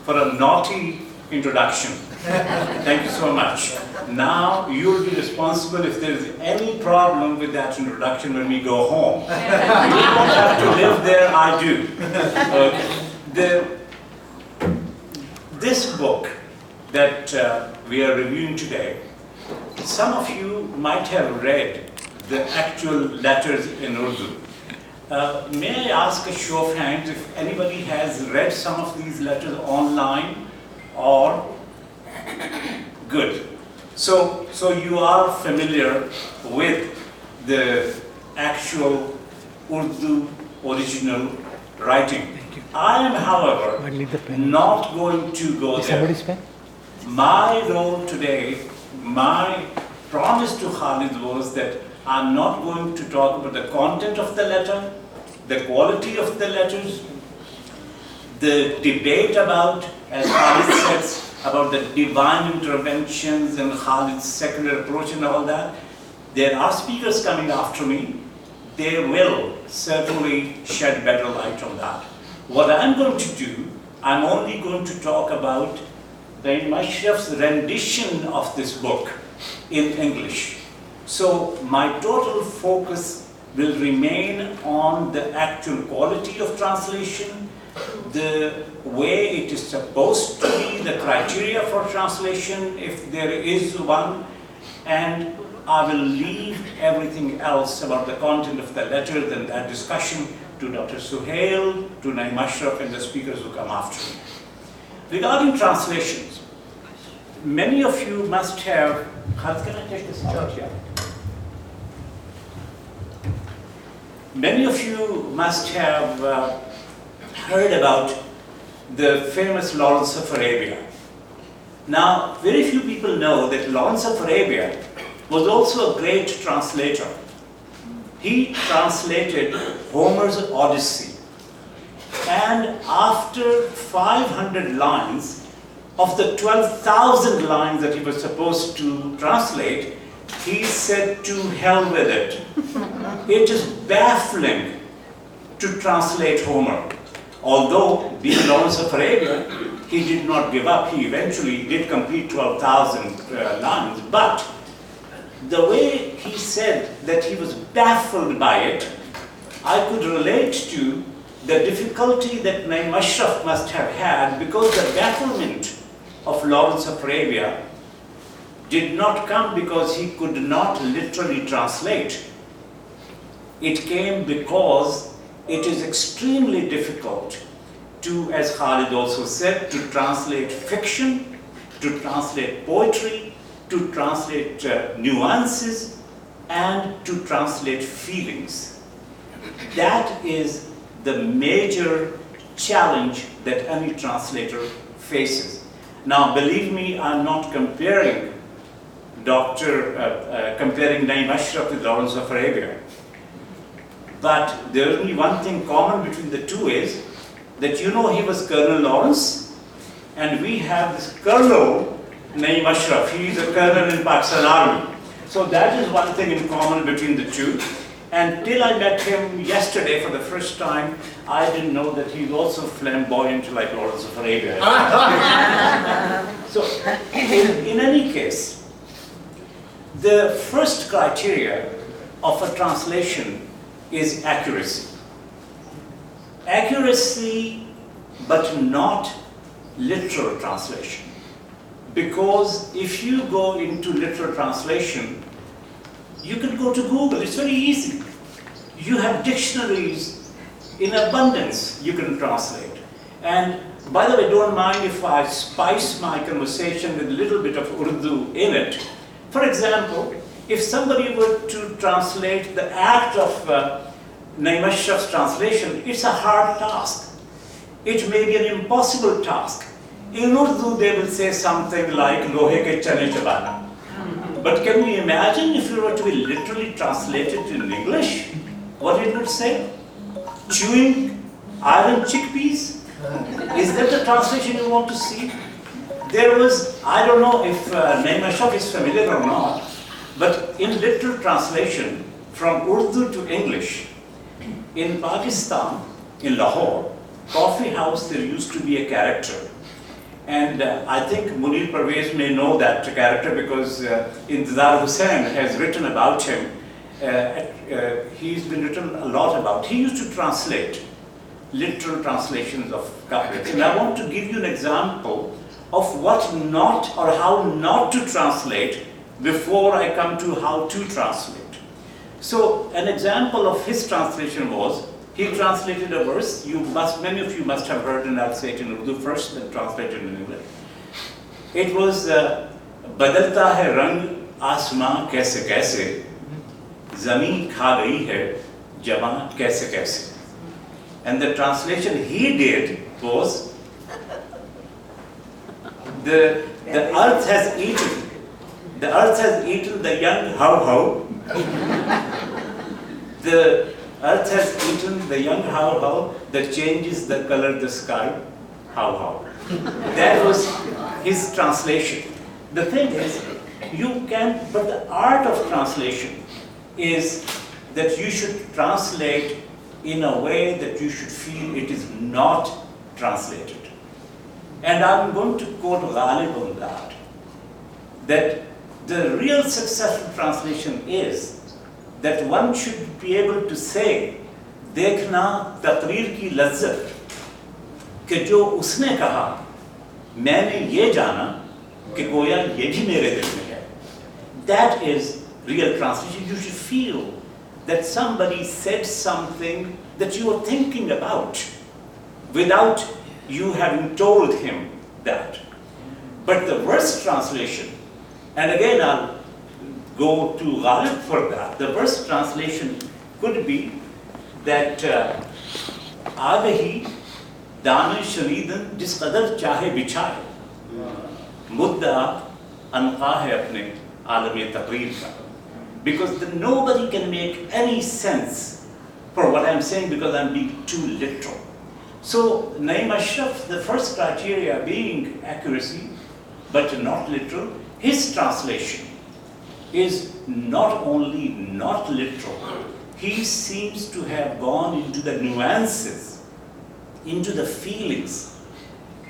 for a naughty introduction. Thank you so much. Now you'll be responsible if there is any problem with that introduction when we go home. You don't have to live there, I do. This book that we are reviewing today, some of you might have read the actual letters in Urdu. May I ask a show of hands if anybody has read some of these letters online or? Good. So you are familiar with the actual Urdu original writing. I am, however, not going to go there. My role today, my promise to Shahid was that I'm not going to talk about the content of the letter, the quality of the letters, the debate about, as Shahid says, about the divine interventions and Khalid's secular approach and all that. There are speakers coming after me. They will certainly shed better light on that. What I'm going to do, I'm only going to talk about the Mashraf's rendition of this book in English. So my total focus will remain on the actual quality of translation, the way it is supposed to be, the criteria for translation, if there is one, and I will leave everything else about the content of the letters and that discussion to Dr. Suhail, to Naeem Ashraf, and the speakers who come after me. Regarding translations, many of you must have, can I take this out here? Many of you must have heard about the famous Lawrence of Arabia. Now, very few people know that Lawrence of Arabia was also a great translator. He translated Homer's Odyssey. And after 500 lines of the 12,000 lines that he was supposed to translate, he said, to hell with it. It is baffling to translate Homer. Although, being Lawrence of Arabia, he did not give up. He eventually did complete 12,000 lines. But the way he said that he was baffled by it, I could relate to the difficulty that Naeem Ashraf must have had, because the bafflement of Lawrence of Arabia did not come because he could not literally translate. It came because it is extremely difficult to, as Khalid also said, to translate fiction, to translate poetry, to translate nuances, and to translate feelings. That is the major challenge that any translator faces. Now, believe me, I'm not comparing comparing Naeem Ashraf with Lawrence of Arabia. But there is only one thing common between the two is that he was Colonel Lawrence, and we have this Colonel Naeem Ashraf. He is a colonel in Pakistan Army. So that is one thing in common between the two. And till I met him yesterday for the first time, I didn't know that he's also flamboyant like Lawrence of Arabia. So in any case, the first criteria of a translation is accuracy. Accuracy, but not literal translation. Because if you go into literal translation, you can go to Google, it's very easy. You have dictionaries in abundance you can translate. And by the way, don't mind if I spice my conversation with a little bit of Urdu in it. For example, if somebody were to translate the act of Naeem Ashraf's translation, it's a hard task. It may be an impossible task. In Urdu, they will say something like, Lohe ke chane chabana. But can we imagine if it were to be literally translated in English? What it would say? Chewing iron chickpeas? Is that the translation you want to see? There was, I don't know if Naeem Ashraf is familiar or not, but in literal translation from Urdu to English, in Pakistan, in Lahore, coffee house, there used to be a character. And I think Munir Parvez may know that character because Intizar Hussain has written about him. He's been written a lot about. He used to translate literal translations of couplets. And I want to give you an example of what not or how not to translate before I come to how to translate. So an example of his translation was, he translated a verse, many of you must have heard, and I'll say it in Urdu first, then translate it in English. It was, Badalta hai rang asmaan kaise kaise, zameen kha gayi hai jawan kaise kaise. And the translation he did was, the earth has eaten the young how. The earth has eaten the young how that changes the color of the sky, how. That was his translation. The thing is, but the art of translation is that you should translate in a way that you should feel it is not translated. And I'm going to quote Ghalib on that the real successful translation is that one should be able to say, देखना तकरीर की लज्जत कि जो उसने कहा, मैंने ये जाना कि गोया ये भी मेरे दिल में है. That is real translation. You should feel that somebody said something that you are thinking about without you having told him that. But the verse translation, and again I'll go to Ghalib for that. The verse translation could be that Agahi Dane Sharidan Jis Qadar Chahe Bichaye Mudda Anqa hai apne Alame Taqreer ka. Because nobody can make any sense for what I'm saying because I'm being too literal. So Naim Ashraf, the first criteria being accuracy, but not literal, his translation is not only not literal, he seems to have gone into the nuances, into the feelings,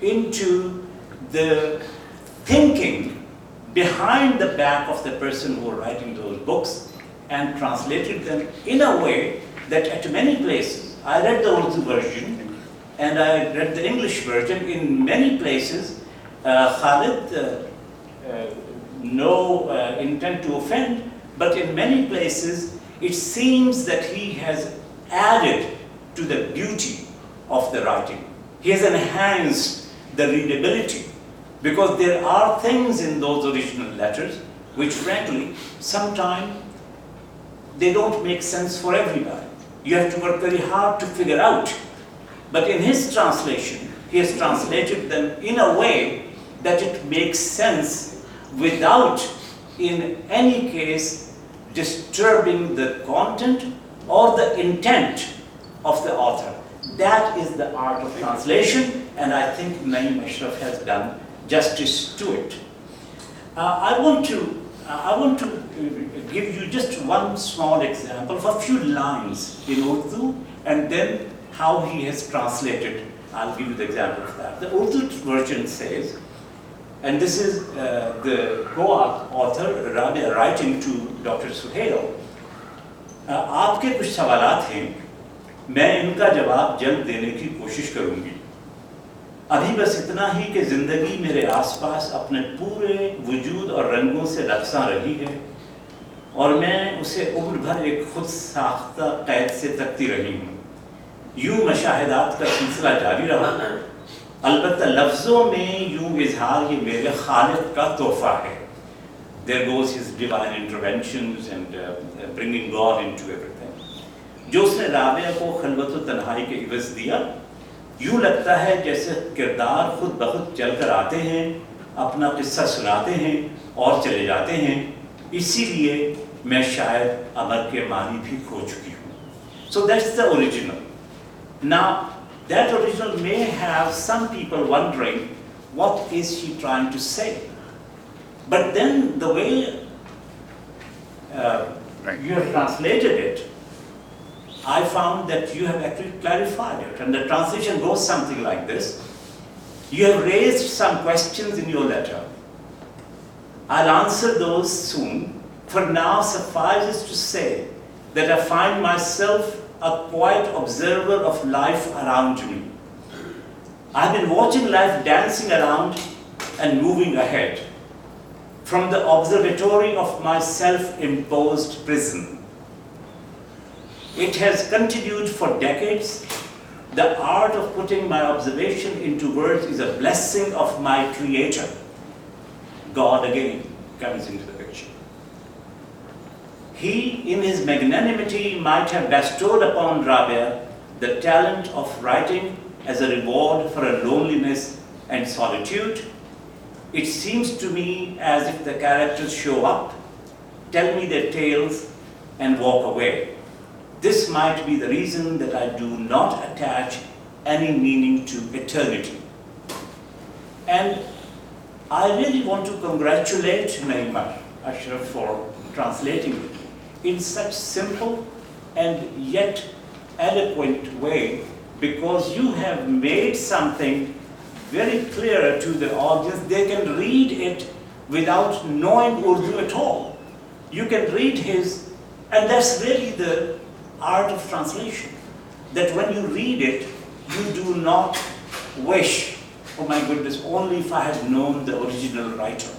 into the thinking behind the back of the person who are writing those books and translated them in a way that at many places, I read the Urdu version and I read the English version, in many places, Khalid, no intent to offend, but in many places it seems that he has added to the beauty of the writing. He has enhanced the readability because there are things in those original letters which frankly sometimes they don't make sense for everybody. You have to work very hard to figure out. But in his translation, he has translated them in a way that it makes sense without, in any case, disturbing the content or the intent of the author. That is the art of translation, and I think Naim Ashraf has done justice to it. I want to give you just one small example of a few lines in Urdu, and then how he has translated. I'll give you the example of that. The Urdu version says, and this is the co-author Rabia writing to Dr. Suhail, आपके कुछ सवालात हैं, मैं इनका जवाब जल्द देने की कोशिश करूंगी. अभी बस इतना ही कि जिंदगी मेरे आसपास अपने पूरे वजूद और रंगों से रक्सा रही है और मैं उसे उम्र भर एक खुद साख्ता कैद से तकती रही हूँ. यूं मशाहिदात का सिलसिला जारी रहा, अलबत्ता लफ्ज़ों में यूं इजहार ये मेरे खालिक का तोहफा है. There goes his divine interventions and bringing God into everything. जो उसने राबिया को खलवत व तन्हाई के इवज़ दिया, यूं लगता है जैसे किरदार खुद बखुद चलकर आते हैं, अपना किस्सा सुनाते हैं और चले जाते हैं. इसीलिए मैं शायद अमर के मानी भी खो चुकी हूँ. So that's the original. Now that original may have some people wondering what is she trying to say. But then the way you have translated it, I found that you have actually clarified it. And the translation goes something like this. You have raised some questions in your letter. I'll answer those soon. For now, suffices to say that I find myself a quiet observer of life around me. I've been watching life dancing around and moving ahead from the observatory of my self-imposed prison. It has continued for decades. The art of putting my observation into words is a blessing of my creator. God again comes into the picture. He, in his magnanimity, might have bestowed upon Rabia the talent of writing as a reward for her loneliness and solitude. It seems to me as if the characters show up, tell me their tales, and walk away. This might be the reason that I do not attach any meaning to eternity. And I really want to congratulate Naima Ashraf for translating it in such simple and yet eloquent way, because you have made something very clear to the audience. They can read it without knowing Urdu at all. You can read his, and that's really the art of translation, that when you read it, you do not wish, oh my goodness, only if I had known the original writer.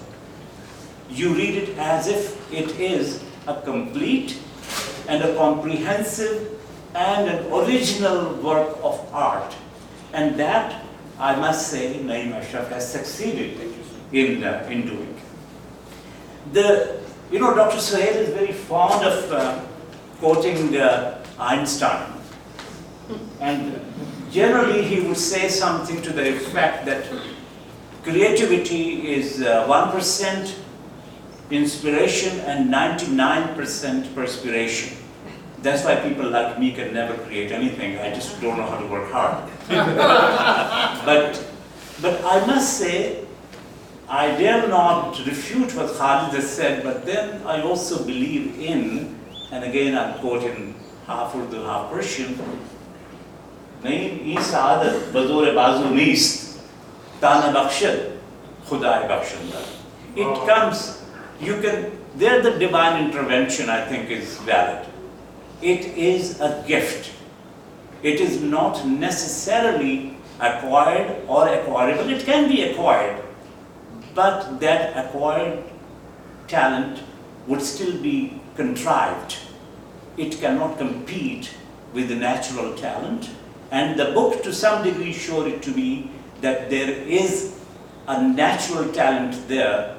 You read it as if it is a complete and a comprehensive and an original work of art. And that, I must say, Naeem Ashraf has succeeded in doing. Dr. Shahid is very fond of quoting Einstein. And generally he would say something to the effect that creativity is 1% inspiration and 99% perspiration. That's why people like me can never create anything. I just don't know how to work hard. But I must say, I dare not refute what Khalid has said, but then I also believe in, and again I'm quoting half Urdu, half Persian, Naeem Saadat Bazore Bazu Neest, Tana Bakshad, Khudai Bakshanda. It comes, there the divine intervention I think is valid. It is a gift. It is not necessarily acquired or acquirable. It can be acquired, but that acquired talent would still be contrived. It cannot compete with the natural talent. And the book to some degree showed it to me that there is a natural talent there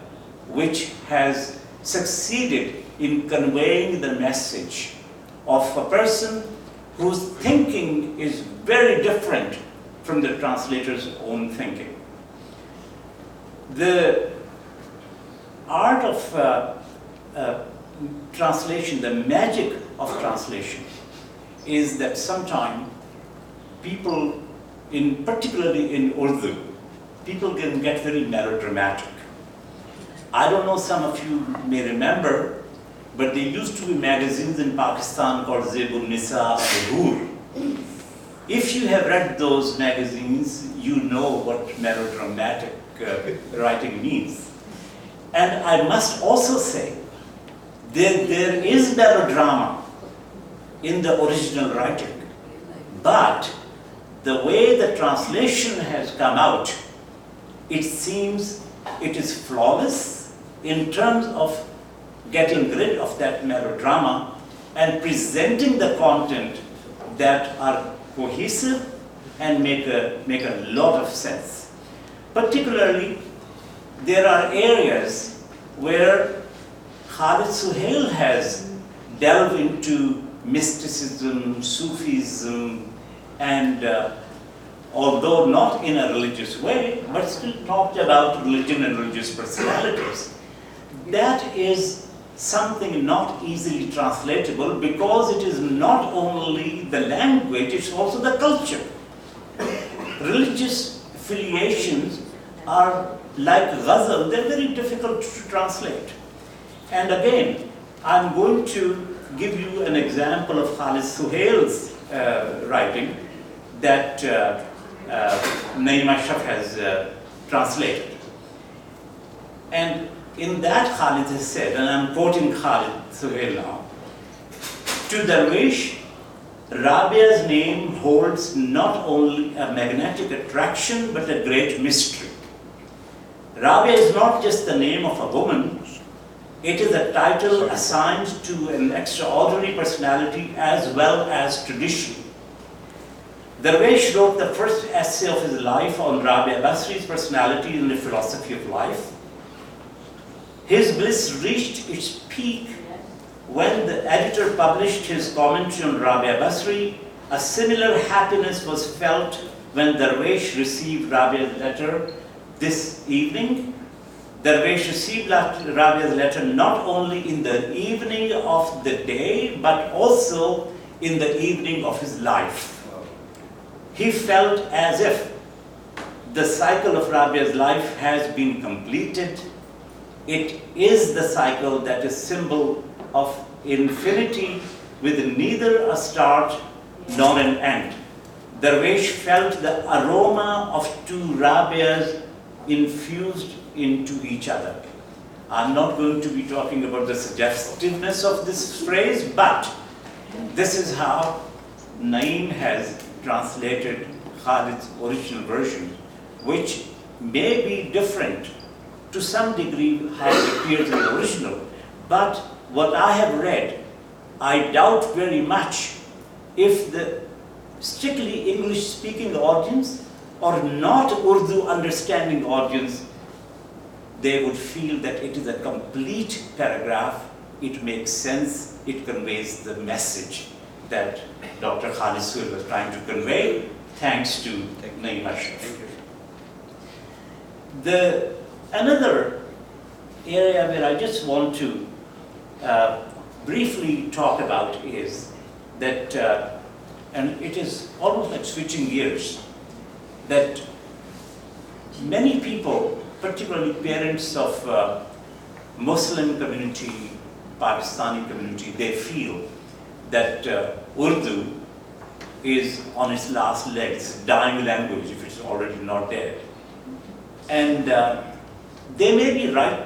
which has succeeded in conveying the message of a person whose thinking is very different from the translator's own thinking. The art of translation, the magic of translation, is that sometimes people, particularly in Urdu, people can get very melodramatic. I don't know, some of you may remember, but there used to be magazines in Pakistan called Zebun Nisa and Hur. If you have read those magazines, you know what melodramatic writing means. And I must also say that there is melodrama in the original writing, but the way the translation has come out, it seems it is flawless in terms of getting rid of that melodrama and presenting the content that are cohesive and make a lot of sense. Particularly, there are areas where Khalid Suhail has delved into mysticism, Sufism, and although not in a religious way, but still talked about religion and religious personalities. That is something not easily translatable, because it is not only the language, it's also the culture. Religious affiliations are like ghazal, they're very difficult to translate. And again, I'm going to give you an example of Khalid Suhail's writing that Naeem Ashraf has translated. And in that Khalid has said, and I'm quoting Khalid Suhail now, to Dervish, Rabia's name holds not only a magnetic attraction but a great mystery. Rabia is not just the name of a woman, it is a title assigned to an extraordinary personality as well as tradition. Dervish wrote the first essay of his life on Rabia Basri's personality in the philosophy of life. His bliss reached its peak when the editor published his commentary on Rabia Basri. A similar happiness was felt when Dervish received Rabia's letter this evening. Dervish received Rabia's letter not only in the evening of the day, but also in the evening of his life. He felt as if the cycle of Rabia's life has been completed. It is the cycle that is symbol of infinity with neither a start nor an end. Dervish felt the aroma of two Rabias infused into each other. I'm not going to be talking about the suggestiveness of this phrase, but this is how Naeem has translated Khalid's original version, which may be different to some degree how it appears in the original. But what I have read, I doubt very much if the strictly English-speaking audience or not Urdu understanding audience, they would feel that it is a complete paragraph, it makes sense, it conveys the message that Dr. Khalid Suhail was trying to convey, thanks to Naeem Ashraf. Another area where I just want to briefly talk about is that, and it is almost like switching gears, that many people, particularly parents of Muslim community, Pakistani community, they feel that Urdu is on its last legs, dying language if it's already not dead. And they may be right